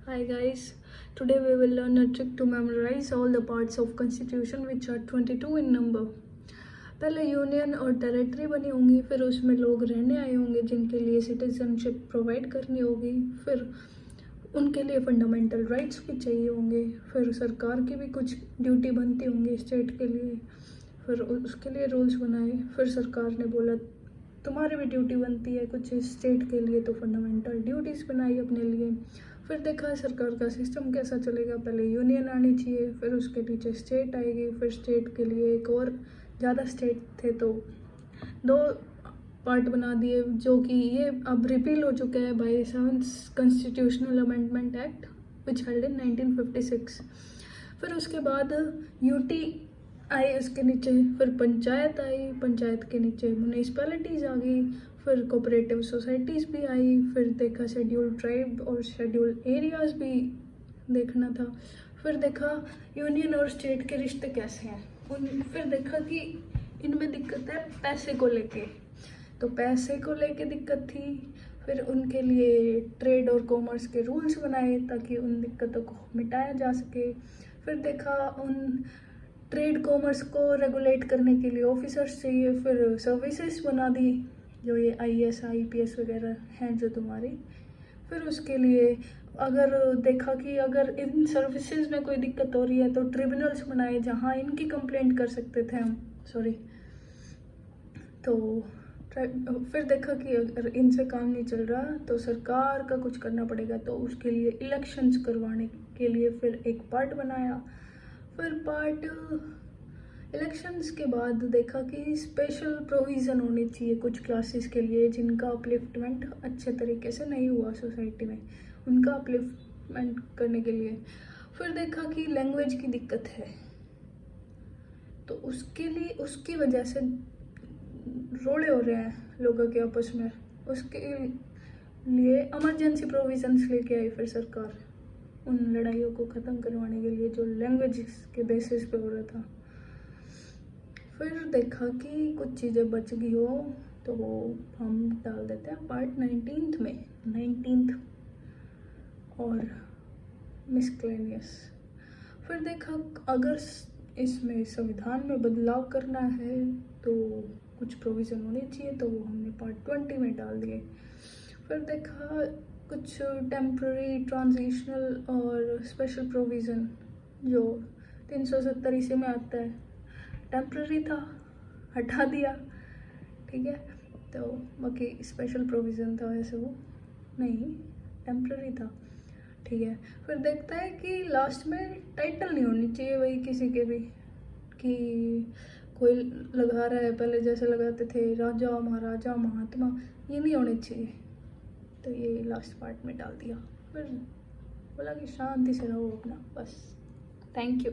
Hi guys, today we will learn a trick to memorize all the parts of constitution which are 22 in number. पहले union और territory बनी होंगी, फिर उसमें लोग रहने आए होंगे जिनके लिए सिटीजनशिप प्रोवाइड करनी होगी, फिर उनके लिए फंडामेंटल राइट्स भी चाहिए होंगे, फिर सरकार की भी कुछ ड्यूटी बनती होंगी स्टेट के लिए, फिर उसके लिए रूल्स बनाए, फिर सरकार ने बोला तुम्हारी भी ड्यूटी बनती है कुछ स्टेट के लिए, तो फंडामेंटल ड्यूटीज़ बनाई अपने लिए। फिर देखा सरकार का सिस्टम कैसा चलेगा, पहले यूनियन आनी चाहिए, फिर उसके नीचे स्टेट आएगी, फिर स्टेट के लिए एक और ज़्यादा स्टेट थे तो 2 पार्ट बना दिए, जो कि ये अब रिपील हो चुका है by 7th constitutional amendment act which held in 1956। फिर उसके बाद यूटी आई उसके नीचे, फिर पंचायत आई, पंचायत के नीचे म्यूनिसिपैलिटीज़ आ गई, फिर कोऑपरेटिव सोसाइटीज़ भी आई, फिर देखा शेड्यूल ट्राइब और शेड्यूल एरियाज़ भी देखना था, फिर देखा यूनियन और स्टेट के रिश्ते कैसे हैं, फिर देखा कि इनमें दिक्कत है पैसे को लेके, तो पैसे को लेके दिक्कत थी, फिर उनके लिए ट्रेड और कॉमर्स के रूल्स बनाए ताकि उन दिक्कतों को मिटाया जा सके। फिर देखा उन ट्रेड कॉमर्स को रेगुलेट करने के लिए ऑफिसर्स चाहिए, फिर सर्विसेज बना दी जो ये IAS IPS वगैरह हैं जो तुम्हारी, फिर उसके लिए अगर देखा कि अगर इन सर्विसेज में कोई दिक्कत हो रही है तो ट्रिब्यूनल्स बनाए जहाँ इनकी कंप्लेंट कर सकते थे हम, तो फिर देखा कि अगर इनसे काम नहीं चल रहा तो सरकार का कुछ करना पड़ेगा, तो उसके लिए इलेक्शंस करवाने के लिए फिर एक पार्ट बनाया। फिर पार्ट इलेक्शंस के बाद देखा कि स्पेशल प्रोविज़न होनी चाहिए कुछ क्लासेस के लिए जिनका अपलिफ्टमेंट अच्छे तरीके से नहीं हुआ सोसाइटी में, उनका अपलिफ्टमेंट करने के लिए। फिर देखा कि लैंग्वेज की दिक्कत है, तो उसके लिए उसकी वजह से रोड़े हो रहे हैं लोगों के आपस में, उसके लिए इमरजेंसी प्रोविजंस लेके आई फिर सरकार उन लड़ाइयों को ख़त्म करवाने के लिए जो लैंग्वेज के बेसिस पे हो रहा था। फिर देखा कि कुछ चीज़ें बच गई हो तो वो हम डाल देते हैं पार्ट 19th में, 19th और मिसक्लेनियस। फिर देखा अगर इसमें संविधान में बदलाव करना है तो कुछ प्रोविज़न होनी चाहिए, तो वो हमने पार्ट 20 में डाल दिए। फिर देखा कुछ टेम्प्ररी, ट्रांजिशनल और स्पेशल प्रोविज़न जो 370 ईस्वी में आता है, टेम्प्ररी था हटा दिया, ठीक है, तो बाकी स्पेशल प्रोविज़न था, वैसे वो नहीं टेम्प्ररी था, ठीक है। फिर देखता है कि लास्ट में टाइटल नहीं होनी चाहिए वही किसी के भी, कि कोई लगा रहा है पहले जैसे लगाते थे राजा महाराजा महात्मा, ये नहीं होने चाहिए, तो ये लास्ट पार्ट में डाल दिया। फिर बोला कि शांति से रहो अपना, बस। Thank you.